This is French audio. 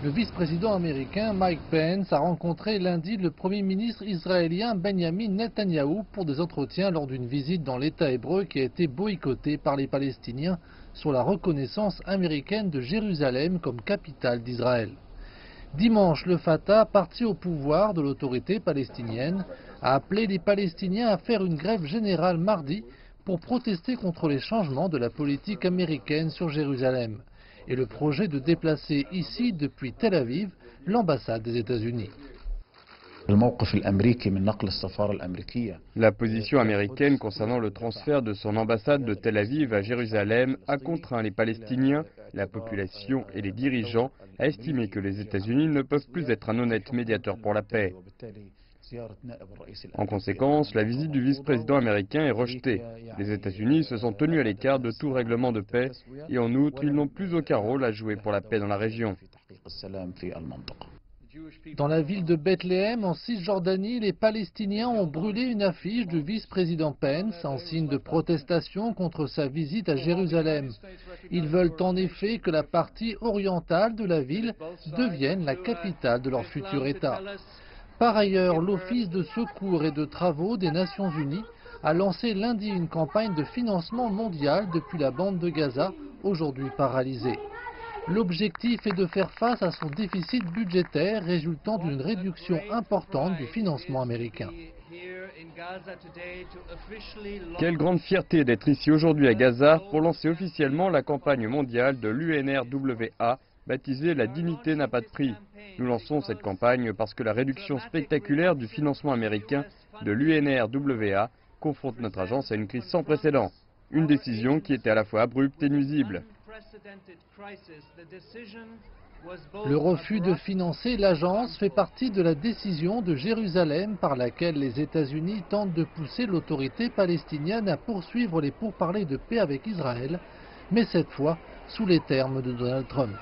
Le vice-président américain Mike Pence a rencontré lundi le premier ministre israélien Benjamin Netanyahou pour des entretiens lors d'une visite dans l'État hébreu qui a été boycottée par les Palestiniens sur la reconnaissance américaine de Jérusalem comme capitale d'Israël. Dimanche, le Fatah, parti au pouvoir de l'autorité palestinienne, a appelé les Palestiniens à faire une grève générale mardi pour protester contre les changements de la politique américaine sur Jérusalem et le projet de déplacer ici, depuis Tel Aviv, l'ambassade des États-Unis. La position américaine concernant le transfert de son ambassade de Tel Aviv à Jérusalem a contraint les Palestiniens, la population et les dirigeants à estimer que les États-Unis ne peuvent plus être un honnête médiateur pour la paix. En conséquence, la visite du vice-président américain est rejetée. Les États-Unis se sont tenus à l'écart de tout règlement de paix et en outre, ils n'ont plus aucun rôle à jouer pour la paix dans la région. Dans la ville de Bethléem, en Cisjordanie, les Palestiniens ont brûlé une affiche du vice-président Pence en signe de protestation contre sa visite à Jérusalem. Ils veulent en effet que la partie orientale de la ville devienne la capitale de leur futur État. Par ailleurs, l'Office de secours et de travaux des Nations Unies a lancé lundi une campagne de financement mondial depuis la bande de Gaza, aujourd'hui paralysée. L'objectif est de faire face à son déficit budgétaire résultant d'une réduction importante du financement américain. Quelle grande fierté d'être ici aujourd'hui à Gaza pour lancer officiellement la campagne mondiale de l'UNRWA, baptisée La dignité n'a pas de prix. Nous lançons cette campagne parce que la réduction spectaculaire du financement américain de l'UNRWA confronte notre agence à une crise sans précédent. Une décision qui était à la fois abrupte et nuisible. Le refus de financer l'agence fait partie de la décision de Jérusalem par laquelle les États-Unis tentent de pousser l'autorité palestinienne à poursuivre les pourparlers de paix avec Israël, mais cette fois sous les termes de Donald Trump.